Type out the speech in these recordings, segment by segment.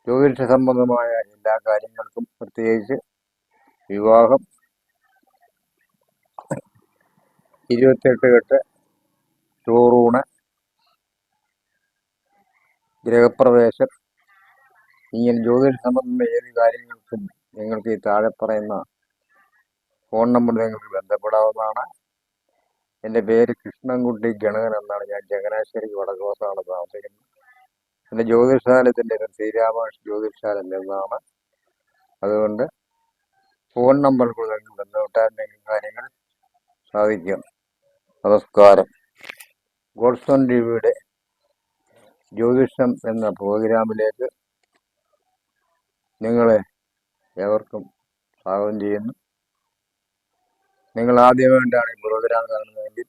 ജ്യോതിഷ സംബന്ധമായ എല്ലാ കാര്യങ്ങൾക്കും, പ്രത്യേകിച്ച് വിവാഹം, 28 കെട്ട്, ചോറൂണ്, ഗൃഹപ്രവേശം, ഇങ്ങനെ ജ്യോതിഷ സംബന്ധമായ ഏത് കാര്യങ്ങൾക്കും നിങ്ങൾക്ക് ഈ താഴെ പറയുന്ന ഫോൺ നമ്പർ നിങ്ങൾക്ക് ബന്ധപ്പെടാവുന്നതാണ്. എൻ്റെ പേര് കൃഷ്ണൻകുട്ടി ഗണകൻ എന്നാണ്. ഞാൻ ചങ്ങനാശ്ശേരിക്ക് വടക്കുവശത്താണ് താമസിക്കുന്നത്. എൻ്റെ ജ്യോതിഷാലയത്തിൻ്റെ പേര് ശ്രീരാമ ജ്യോതിഷാലയം എന്നാണ്. അതുകൊണ്ട് ഫോൺ നമ്പർ നിങ്ങൾക്ക് ബന്ധപ്പെട്ടാൽ നിങ്ങൾക്ക് കാര്യങ്ങൾ സാധിക്കും. നമസ്കാരം. ഗോഡ്സൺ ടിവിയുടെ ജ്യോതിഷം എന്ന പ്രോഗ്രാമിലേക്ക് നിങ്ങളെ ഏവർക്കും സ്വാഗതം ചെയ്യുന്നു. നിങ്ങൾ ആദ്യമായിട്ടാണ് ഈ പ്രോഗ്രാം കാണുന്നതെങ്കിൽ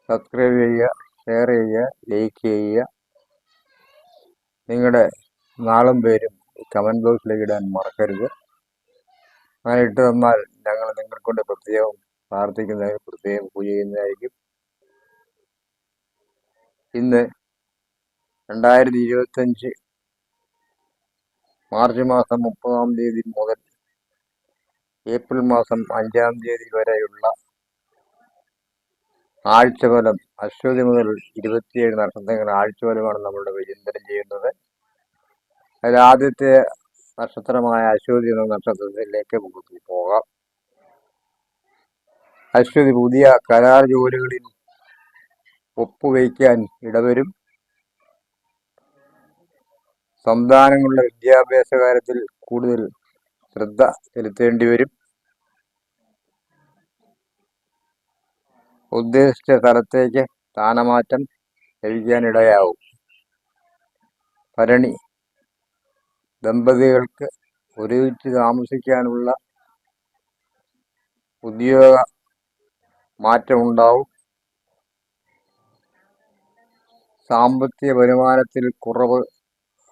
സബ്സ്ക്രൈബ് ചെയ്യുക, ഷെയർ ചെയ്യുക, ലൈക്ക് ചെയ്യുക. നിങ്ങളുടെ നാളും പേരും കമൻറ്റ് ബോക്സിലേക്ക് ഇടാൻ മറക്കരുത്. അങ്ങനെ ഇട്ട് തന്നാൽ ഞങ്ങൾ നിങ്ങൾക്കൊണ്ട് പ്രത്യേകം പ്രാർത്ഥിക്കുന്നതായി, പ്രത്യേകം പൂജ ചെയ്യുന്നതായിരിക്കും. ഇന്ന് 2025 മാർച്ച് മാസം 30-ാം തീയതി മുതൽ ഏപ്രിൽ മാസം 5-ാം തീയതി വരെയുള്ള ആഴ്ചഫലം, അശ്വതി മുതൽ 27 നക്ഷത്രങ്ങൾ ആഴ്ചഫലമാണ് നമ്മളുടെ വിചിന്തനം ചെയ്യുന്നത്. അതിൽ ആദ്യത്തെ നക്ഷത്രമായ അശ്വതി എന്ന നക്ഷത്രത്തിലേക്ക് നമുക്ക് പോകാം. അശ്വതി പുതിയ കരാർ ജോലികളിൽ ഒപ്പുവയ്ക്കാൻ ഇടവരും. സന്താനങ്ങളുടെ വിദ്യാഭ്യാസ കാര്യത്തിൽ കൂടുതൽ ശ്രദ്ധ ചെലുത്തേണ്ടി വരും. ഉദ്ദേശിച്ച സ്ഥലത്തേക്ക് സ്ഥാനമാറ്റം ലഭിക്കാനിടയാവും. ഭരണി ദമ്പതികൾക്ക് ഒരുമിച്ച് താമസിക്കാനുള്ള ഉദ്യോഗ മാറ്റമുണ്ടാവും. സാമ്പത്തിക വരുമാനത്തിൽ കുറവ്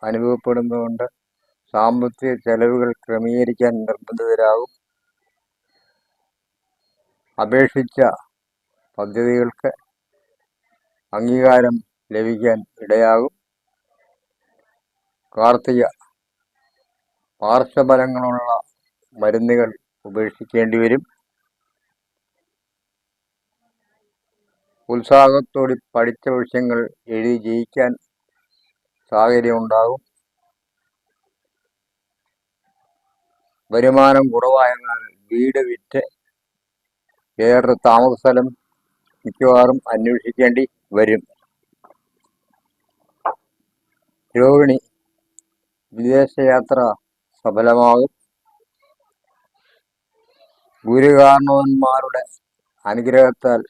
അനുഭവപ്പെടുന്നതുകൊണ്ട് സാമ്പത്തിക ചെലവുകൾ ക്രമീകരിക്കാൻ നിർബന്ധിതരാകും. അപേക്ഷിച്ച പദ്ധതികൾക്ക് അംഗീകാരം ലഭിക്കാൻ ഇടയാകും. കാർത്തിക പാർശ്വഫലങ്ങളുള്ള മരുന്നുകൾ ഉപേക്ഷിക്കേണ്ടി വരും. ഉത്സാഹത്തോടെ പഠിച്ച വിഷയങ്ങൾ എഴുതി ജയിക്കാൻ സാഹചര്യമുണ്ടാകും. വരുമാനം കുറവായതിനാൽ വീട് വിറ്റ് വേറൊരു താമസ സ്ഥലം മിക്കവാറും അന്വേഷിക്കേണ്ടി വരും. രോഹിണി വിദേശയാത്ര സഫലമാകും. ഗുരുകാരണവന്മാരുടെ അനുഗ്രഹത്താൽ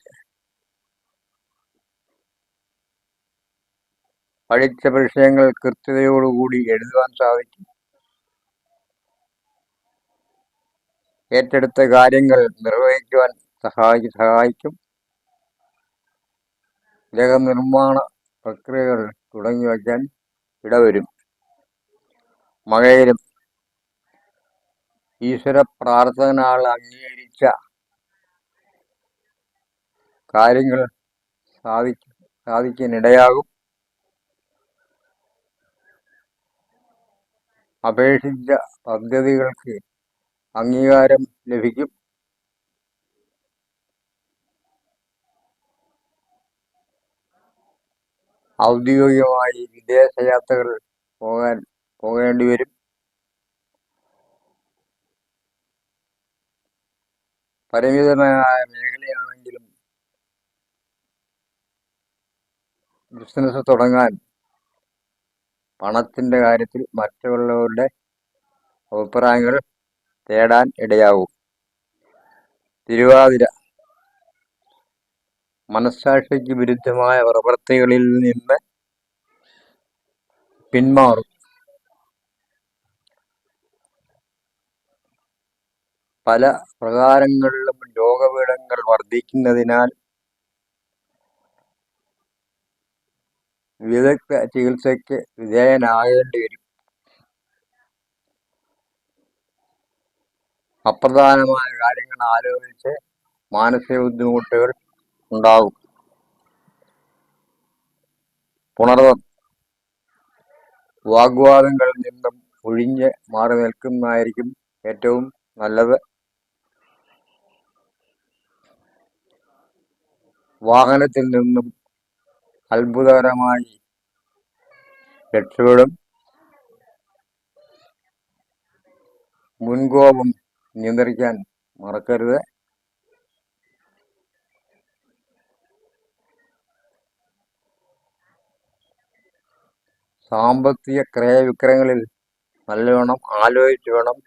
പഠിച്ച വിഷയങ്ങൾ കൃത്യതയോടുകൂടി എഴുതുവാൻ സാധിക്കും. ഏറ്റെടുത്ത കാര്യങ്ങൾ നിർവഹിക്കുവാൻ സഹായിക്കും. ഗൃഹനിർമ്മാണ പ്രക്രിയകൾ തുടങ്ങി വയ്ക്കാൻ ഇടവരും. മകയിലും ഈശ്വര പ്രാർത്ഥനയാൽ അംഗീകരിച്ച കാര്യങ്ങൾ സാധിക്കാനിടയാകും. അപേക്ഷിച്ച പദ്ധതികൾക്ക് അംഗീകാരം ലഭിക്കും. ഔദ്യോഗികമായി വിദേശയാത്രകൾ പോകേണ്ടി വരും. പരിമിതമായ മേഖലയാണെങ്കിലും ബിസിനസ് തുടങ്ങാൻ പണത്തിൻ്റെ കാര്യത്തിൽ മറ്റുള്ളവരുടെ അഭിപ്രായങ്ങൾ തേടാൻ ഇടയാകും. തിരുവാതിര മനസ്സാക്ഷിക്ക് വിരുദ്ധമായ പ്രവൃത്തികളിൽ നിന്ന് പിന്മാറും. പല പ്രകാരങ്ങളിലും രോഗപീഠങ്ങൾ വർദ്ധിക്കുന്നതിനാൽ വിദഗ്ധ ചികിത്സയ്ക്ക് വിധേയനാകേണ്ടി വരും. അപ്രധാനമായ കാര്യങ്ങൾ ആലോചിച്ച് മാനസിക ബുദ്ധിമുട്ടുകൾ ഉണ്ടാകും. പുണർതം വാഗ്വാദങ്ങളിൽ നിന്നും ഒഴിഞ്ഞ് മാറി നിൽക്കുന്നതായിരിക്കും ഏറ്റവും നല്ലത്. വാഹനത്തിൽ നിന്നും അത്ഭുതകരമായി രക്ഷപ്പെടും. മുൻകോപം നിയന്ത്രിക്കാൻ മറക്കരുത്. സാമ്പത്തിക ക്രയവിക്രയങ്ങളിൽ നല്ലവണ്ണം ആലോചിച്ച് വേണം.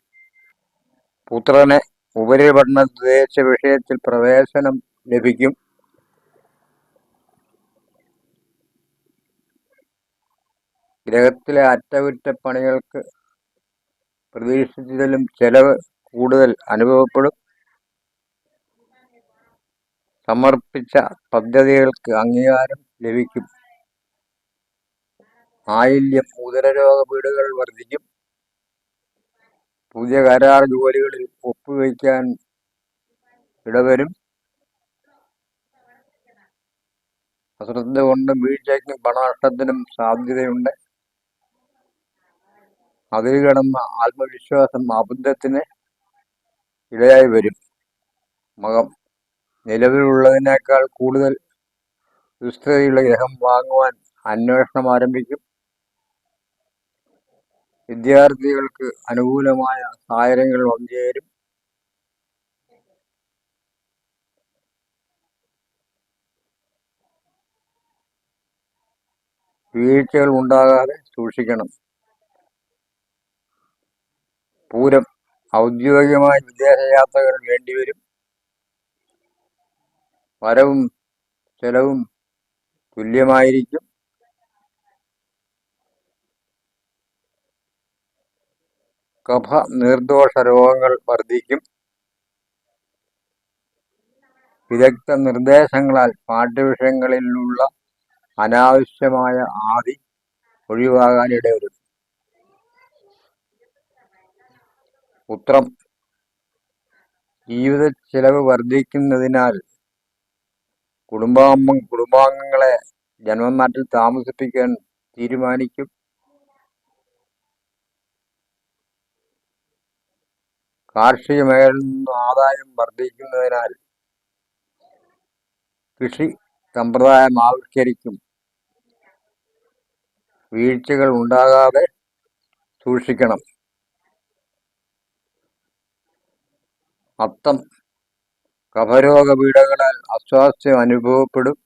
പുത്രന് ഉപരിപഠന ഉദ്ദേശ വിഷയത്തിൽ പ്രവേശനം ലഭിക്കും. ഗ്രഹത്തിലെ അറ്റകുറ്റപ്പണികൾക്ക് പ്രതീക്ഷിച്ചതിലും ചെലവ് കൂടുതൽ അനുഭവപ്പെടും. സമർപ്പിച്ച പദ്ധതികൾക്ക് അംഗീകാരം ലഭിക്കും. ആയില്യം ഉദരരോഗ പീഡകൾ വർദ്ധിക്കും. പുതിയ കരാർ ജോലികളിൽ ഒപ്പുവയ്ക്കാൻ ഇടവരും. അശ്രദ്ധ കൊണ്ടും വീഴ്ചയ്ക്കും പണനഷ്ടത്തിനും സാധ്യതയുണ്ട്. അതിൽ കിടന്ന ആത്മവിശ്വാസം അബദ്ധത്തിന് ഇടയായി വരും. മകം നിലവിലുള്ളതിനേക്കാൾ കൂടുതൽ വിസ്തൃതിയുള്ള ഗ്രഹം വാങ്ങുവാൻ അന്വേഷണം ആരംഭിക്കും. വിദ്യാർത്ഥികൾക്ക് അനുകൂലമായ സാഹചര്യങ്ങൾ വന്നുചേരും. വീഴ്ചകൾ ഉണ്ടാകാതെ സൂക്ഷിക്കണം. പൂരം ഔദ്യോഗികമായ വിദേശയാത്രകൾ വേണ്ടിവരും. വരവും ചെലവും തുല്യമായിരിക്കും. കഫ നിർദോഷ രോഗങ്ങൾ വർദ്ധിക്കും. വിദഗ്ധ നിർദ്ദേശങ്ങളാൽ പാഠ്യവിഷയങ്ങളിലുള്ള അനാവശ്യമായ ആദി ഒഴിവാകാൻ ഇടവരും. ഉത്രം ജീവിത ചെലവ് വർദ്ധിക്കുന്നതിനാൽ കുടുംബാംഗങ്ങളെ ജന്മനാട്ടിൽ താമസിപ്പിക്കാൻ തീരുമാനിക്കും. കാർഷിക മേഖലയിൽ നിന്ന് ആദായം വർദ്ധിക്കുന്നതിനാൽ കൃഷി സമ്പ്രദായം ആവിഷ്കരിക്കും. വീഴ്ചകൾ ഉണ്ടാകാതെ സൂക്ഷിക്കണം. അത്തം കഫരോഗ പീഡകളാൽ അസ്വാസ്ഥ്യം അനുഭവപ്പെടും.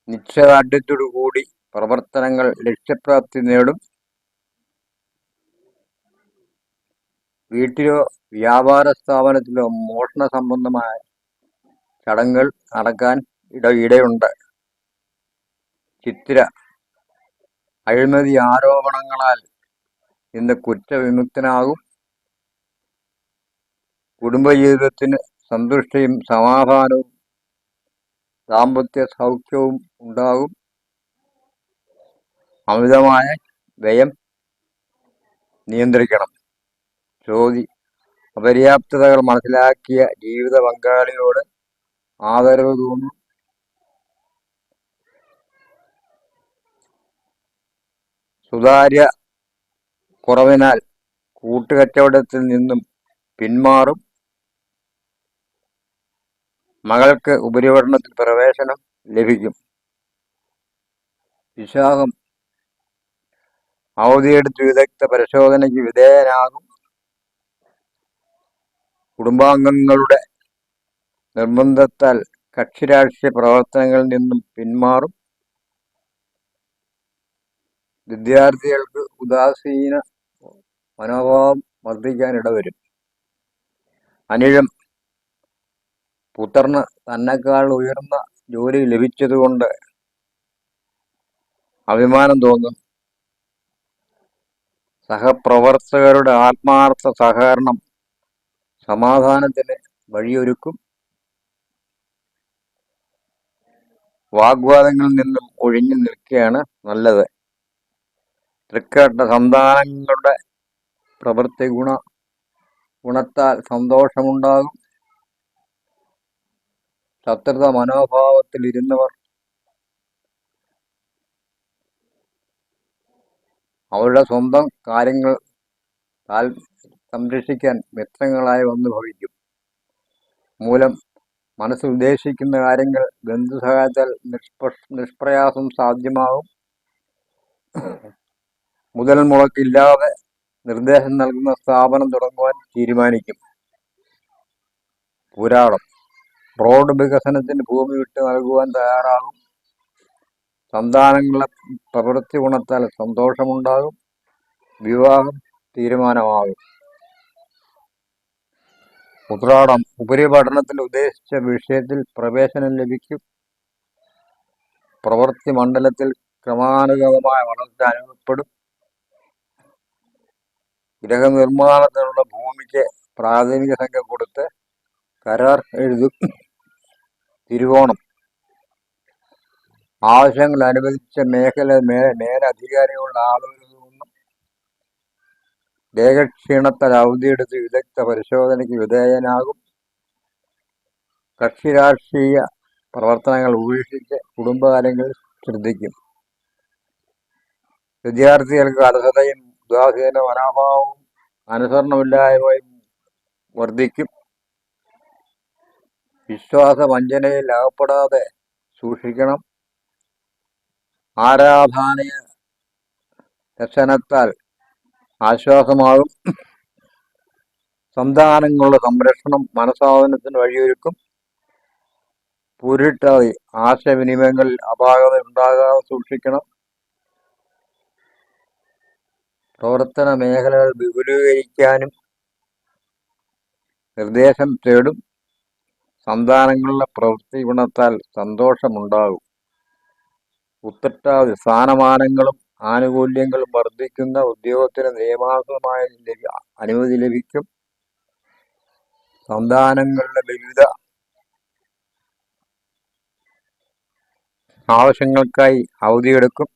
നിശ്ചയദാർഢ്യത്തോടുകൂടി പ്രവർത്തനങ്ങൾ ലക്ഷ്യപ്രാപ്തി നേടും. വീട്ടിലോ വ്യാപാര സ്ഥാപനത്തിലോ മോഷണ സംബന്ധമായ ചടങ്ങുകൾ നടക്കാൻ ഇടയുണ്ട്. ചിത്തിര അഴിമതി ആരോപണങ്ങളാൽ ഇന്ന് കുറ്റവിമുക്തനാകും. കുടുംബജീവിതത്തിന് സന്തുഷ്ടിയും സമാധാനവും ദാമ്പത്യ സൗഖ്യവും ഉണ്ടാകും. അമിതമായ വ്യയം നിയന്ത്രിക്കണം. ചോതി അപര്യാപ്തതകൾ മനസ്സിലാക്കിയ ജീവിത പങ്കാളിയോട് ആദരവ് തോന്നും. സുതാര്യ കുറവിനാൽ കൂട്ടുകച്ചവടത്തിൽ നിന്നും പിന്മാറും. മകൾക്ക് ഉപരിപഠനത്തിൽ പ്രവേശനം ലഭിക്കും. വിശാഖം അവധിയെടുത്ത് വിദഗ്ധ പരിശോധനയ്ക്ക് വിധേയനാകും. കുടുംബാംഗങ്ങളുടെ നിർബന്ധത്താൽ കക്ഷിരാഷ്ട്രീയ പ്രവർത്തനങ്ങളിൽ നിന്നും പിന്മാറും. വിദ്യാർത്ഥികൾക്ക് ഉദാസീന മനോഭാവം വർദ്ധിക്കാൻ ഇടവരും. അനിഴം പുത്രന് തന്നെക്കാൾ ഉയർന്ന ജോലി ലഭിച്ചതുകൊണ്ട് അഭിമാനം തോന്നും. സഹപ്രവർത്തകരുടെ ആത്മാർത്ഥ സഹകരണം സമാധാനത്തിന് വഴിയൊരുക്കും. വാഗ്വാദങ്ങളിൽ നിന്നും ഒഴിഞ്ഞു നിൽക്കുകയാണ് നല്ലത്. തൃക്കേട്ട സന്താനങ്ങളുടെ പ്രവൃത്തി ഗുണത്താൽ സന്തോഷമുണ്ടാകും. ശത്രുത മനോഭാവത്തിൽ ഇരുന്നവർ അവരുടെ സ്വന്തം കാര്യങ്ങൾ സംരക്ഷിക്കാൻ മിത്രങ്ങളായി വന്നു ഭവിക്കും. മൂലം മനസ്സിൽ ഉദ്ദേശിക്കുന്ന കാര്യങ്ങൾ ബന്ധുസഹായത്താൽ നിഷ്പ്രയാസം സാധ്യമാകും. മുതൽ മുടക്കില്ലാതെ നിർദ്ദേശം നൽകുന്ന സ്ഥാപനം തുടങ്ങുവാൻ തീരുമാനിക്കും. പുരാണം റോഡ് വികസനത്തിന് ഭൂമി വിട്ട് നൽകുവാൻ തയ്യാറാകും. സന്താനങ്ങളുടെ പ്രവൃത്തി ഗുണത്താൽ സന്തോഷമുണ്ടാകും. വിവാഹം തീരുമാനമാകും. ഉത്രാടം ഉപരിപഠനത്തിൽ ഉദ്ദേശിച്ച വിഷയത്തിൽ പ്രവേശനം ലഭിക്കും. പ്രവൃത്തി മണ്ഡലത്തിൽ ക്രമാനുഗതമായ വളർച്ച അനുഭവപ്പെടും. ഗൃഹനിർമ്മാണത്തിനുള്ള ഭൂമിക്ക് പ്രാഥമിക സംഖ്യ കൊടുത്ത് കരാർ എഴുതും. തിരുവോണം ആവശ്യങ്ങൾ അനുവദിച്ച മേലധികാരികളുടെ ആളുകളിൽ നിന്നും ദേഹക്ഷീണത്താൽ അവധിയെടുത്ത് വിദഗ്ധ പരിശോധനയ്ക്ക് വിധേയനാകും. കക്ഷി രാഷ്ട്രീയ പ്രവർത്തനങ്ങൾ ഉപേക്ഷിച്ച് കുടുംബകാര്യങ്ങളിൽ ശ്രദ്ധിക്കും. വിദ്യാർത്ഥികൾക്ക് അലസതയും ഉദാസീന മനോഭാവവും അനുസരണമില്ലായ്മയും വർദ്ധിക്കും. വിശ്വാസ വഞ്ചനയിൽ അകപ്പെടാതെ സൂക്ഷിക്കണം. ആരാധനീയ ദർശനത്താൽ ആശ്വാസമാകും. സന്താനങ്ങളുടെ സംരക്ഷണം മനസ്സാധനത്തിന് വഴിയൊരുക്കും. പൂരിട്ടാതി ആശയവിനിമയങ്ങളിൽ അപാകത ഉണ്ടാകാതെ സൂക്ഷിക്കണം. പ്രവർത്തന മേഖലകൾ വിപുലീകരിക്കാനും നിർദ്ദേശം തേടും. സന്താനങ്ങളുടെ പ്രവൃത്തി ഗുണത്താൽ സന്തോഷമുണ്ടാകും. ഉത്രട്ടാതി സ്ഥാനമാനങ്ങളും ആനുകൂല്യങ്ങളും വർദ്ധിക്കുന്ന ഉദ്യോഗത്തിന് നിയമാനുസൃതമായ അനുമതി ലഭിക്കും. സന്താനങ്ങളുടെ വിവിധ ആവശ്യങ്ങൾക്കായി അവധിയെടുക്കും.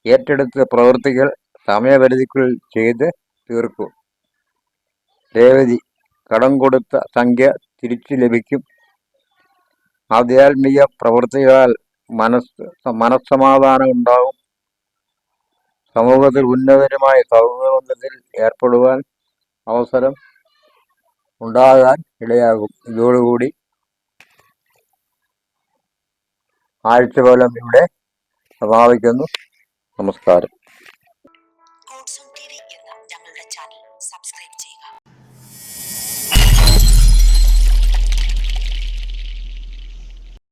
ഏറ്റെടുത്ത പ്രവൃത്തികൾ സമയപരിധിക്കുള്ളിൽ ചെയ്ത് തീർക്കും. രേവതി കടം കൊടുത്ത സംഖ്യ തിരിച്ചു ലഭിക്കും. ആധ്യാത്മിക പ്രവൃത്തികളാൽ മനസ്സമാധാനം ഉണ്ടാകും. സമൂഹത്തിൽ ഉന്നതരുമായ സൗഹൃദബന്ധത്തിൽ ഏർപ്പെടുവാൻ അവസരം ഉണ്ടാകാൻ ഇടയാകും. ഇതോടുകൂടി ആഴ്ചഫലം ഇവിടെ സമാപിക്കുന്നു. നമസ്കാരം.